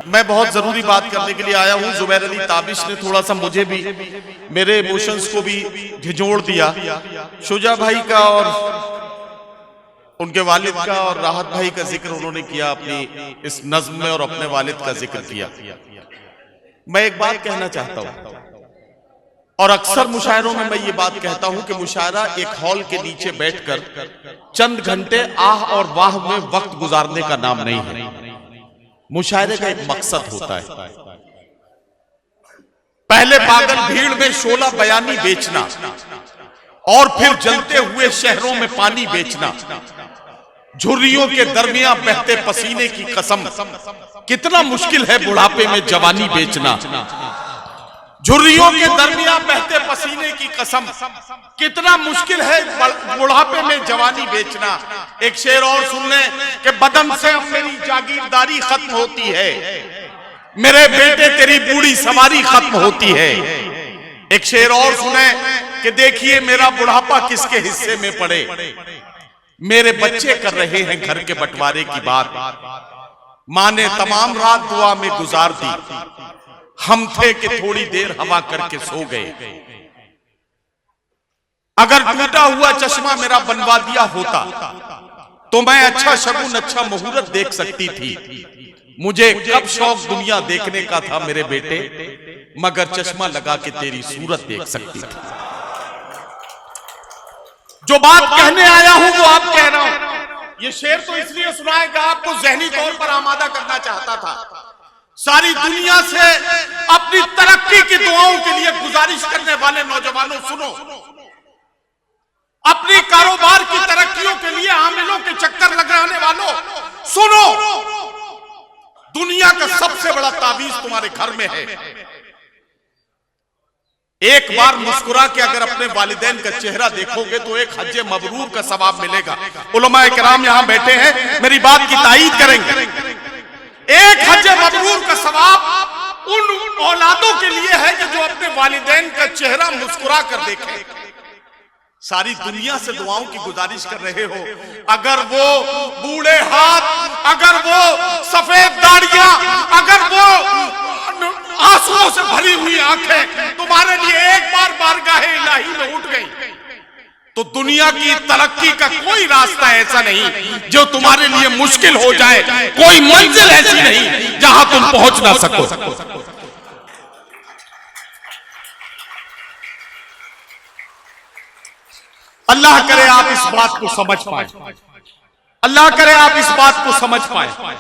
मैं बहुत जरूरी बात करने के लिए आया हूं। जुबैर अली ताबिश ने थोड़ा सा मुझे भी, मेरे इमोशंस को भी झिझोड़ दिया। शुजा भाई का और उनके वालिद का और राहत भाई का जिक्र उन्होंने किया अपनी इस नज्म में, और अपने वालिद का जिक्र किया। मैं एक बात कहना चाहता हूं, और अक्सर मुशायरों में मैं ये बात कहता हूं कि मुशायरा एक हॉल के नीचे बैठकर चंद घंटे आह और वाह में वक्त गुजारने का नाम नहीं है। मुशायरे का एक मकसद होता है। पहले पागल भीड़ में शोला बयानी बेचना, और फिर जलते हुए शहरों में पानी बेचना, झुर्रियों के दरमियान बहते पसीने की कसम, कितना मुश्किल है बुढ़ापे में जवानी बेचना। झुर्रियों के दरमियान बहते पसीने की कसम, कितना मुश्किल है बुढ़ापे में जवानी बेचना। एक शेर और सुन लें कि बदन से अब मेरी जागीरदारी खत्म होती है, मेरे बेटे तेरी बूढ़ी सवारी खत्म होती है। एक शेर और सुने कि देखिए मेरा बुढ़ापा किसके हिस्से में पड़े, मेरे बच्चे कर रहे हैं घर के बंटवारे की बात। माँ ने तमाम रात दुआ में गुजार दी, हम थे कि थोड़ी देर हवा करके सो गए। अगर टूटा हुआ चश्मा मेरा बनवा दिया होता तो मैं अच्छा शगुन अच्छा मुहूर्त देख सकती थी। मुझे कब शौक दुनिया देखने का था मेरे बेटे, मगर चश्मा लगा के तेरी सूरत देख सकती थी। जो बात कहने आया हूं वो आप कह रहा हूं। ये शेर तो इसलिए सुनाएगा, आपको जहनी तौर पर आमादा करना चाहता था। सारी दुनिया से अपनी तरक्की की दुआओं के लिए गुजारिश करने वाले नौजवानों सुनो, अपनी कारोबार की तरक्कियों के लिए आमिलों के चक्कर लगाने वालों सुनो, दुनिया का सबसे बड़ा ताबीज तुम्हारे घर में है। एक बार मुस्कुरा के अगर अपने वालिदैन का चेहरा देखोगे तो एक हज्जे मबरूर का सवाब मिलेगा। उलमाए किराम यहां बैठे हैं, मेरी बात की तायीद करेंगे। एक हज्जे मबरूर का सवाब उन औलादों के लिए है कि जो अपने वालिदैन का चेहरा मुस्कुरा कर देखें। सारी दुनिया से दुआओं की गुजारिश कर रहे हो, अगर वो बूढ़े हाथ, अगर वो सफेद दाढ़ियां, अगर वो आंसुओं से भरी हुई आंखें तुम्हारे लिए एक बार बारगाहे इलाही में उठ गई, तो दुनिया की तरक्की का कोई रास्ता ऐसा नहीं जो तुम्हारे लिए मुश्किल हो जाए, कोई मंजिल ऐसी नहीं जहां तुम पहुंच ना सको। अल्लाह करे आप इस बात को समझ पाए, अल्लाह करे आप इस बात को समझ पाए।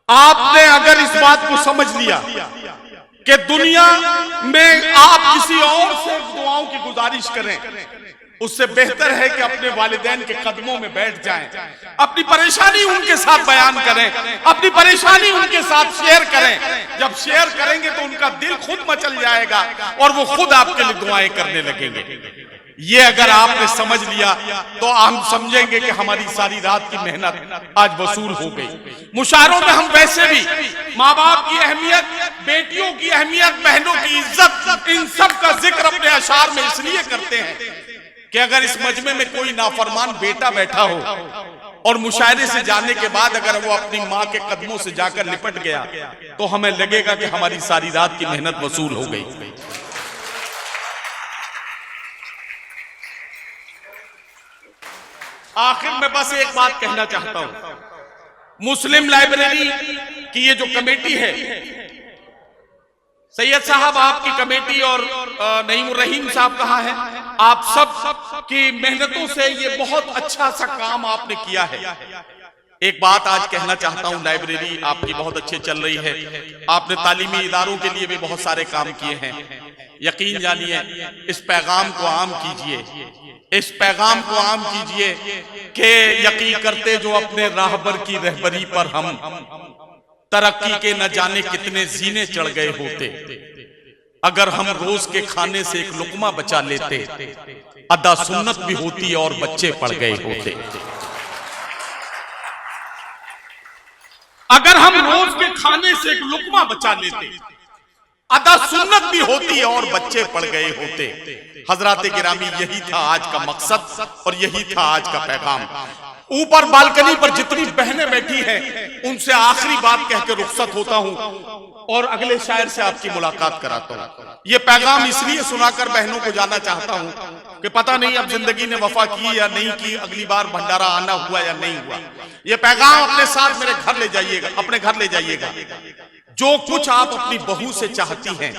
आपने अगर इस बात को समझ लिया कि दुनिया में आप किसी और से दुआओं की गुजारिश करें, उससे बेहतर है कि अपने वालिदैन के कदमों में बैठ जाएं, अपनी परेशानी उनके साथ बयान करें, अपनी परेशानी उनके साथ शेयर करें। जब शेयर करेंगे तो उनका दिल खुद मचल जाएगा और वो खुद आपके लिए दुआएं करने लगेंगे। ये अगर आपने समझ लिया तो हम समझेंगे कि हमारी सारी रात की मेहनत आज वसूल हो गई। मुशायरों में हम वैसे भी माँ बाप की अहमियत, बेटियों की अहमियत, बहनों की इज्जत, इन सब का जिक्र अपने अशार में इसलिए करते हैं कि अगर इस मजमे में कोई नाफरमान बेटा बैठा हो और मुशायरे से जाने के बाद अगर वो अपनी माँ के कदमों से जाकर लिपट गया तो हमें लगेगा कि हमारी सारी रात की मेहनत वसूल हो गई। आखिर में बस एक बात कहना चाहता हूं, मुस्लिम लाइब्रेरी की ये जो कमेटी है, सैयद साहब आपकी कमेटी और नईमुर रहीम साहब कहाँ हैं, आप सब की मेहनतों से ये बहुत अच्छा सा काम आपने किया है। एक बात आज कहना चाहता हूं, लाइब्रेरी आपकी बहुत अच्छी चल रही है, आपने तालीमी इदारों के लिए भी बहुत सारे काम किए हैं। यकीन जानिए, इस पैगाम को आम कीजिए, इस पैगाम को आम कीजिए कि यकीन करते जो अपने राहबर की रहबरी पर हम तरक्की के न जाने कितने जीने चढ़ गए होते। अगर हम रोज के खाने से एक लुकमा बचा लेते, अदा सुन्नत भी होती और बच्चे पड़ गए होते। अगर हम रोज के खाने से एक लुकमा बचा लेते, अदा सुन्नत भी होती और बच्चे पड़ गए होते। हजरात गिरामी, यही था आज का मकसद और यही था आज का पैगाम। ऊपर बालकनी पर जितनी बहनें बैठी हैं उनसे आखिरी बात कह के रुखसत होता हूं और अगले शायर से आपकी मुलाकात कराता हूं। ये पैगाम इसलिए सुनाकर बहनों को जाना चाहता हूं कि पता नहीं अब जिंदगी ने वफा की या नहीं की, अगली बार भंडारा आना हुआ या नहीं हुआ। ये पैगाम अपने साथ मेरे घर ले जाइएगा, अपने घर ले जाइएगा। जो कुछ आप अपनी बहू से चाहती हैं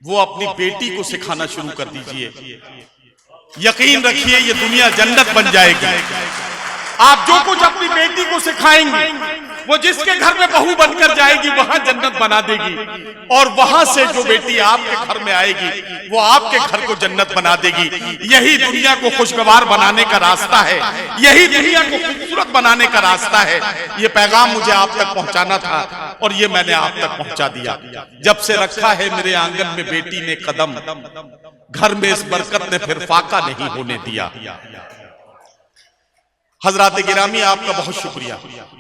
वो अपनी बेटी को सिखाना शुरू कर दीजिए। यकीन रखिए ये दुनिया जन्नत बन जाएगी। आप जो कुछ अपनी बेटी को सिखाएंगे वो जिसके घर में बहू बनकर जाएगी वहां जन्नत बना देगी, और वहां से जो बेटी आपके घर में आएगी वो आपके घर को जन्नत बना देगी। यही दुनिया को खुशगवार बनाने का रास्ता है, यही दुनिया को खूबसूरत बनाने का रास्ता है। ये पैगाम मुझे आप तक पहुंचाना था और ये मैंने आप तक पहुंचा दिया। जब से रखा है मेरे आंगन में बेटी ने कदम, घर में इस बरकत ने फिर फाका नहीं होने दिया। हजरात गिरामी, आपका बहुत शुक्रिया।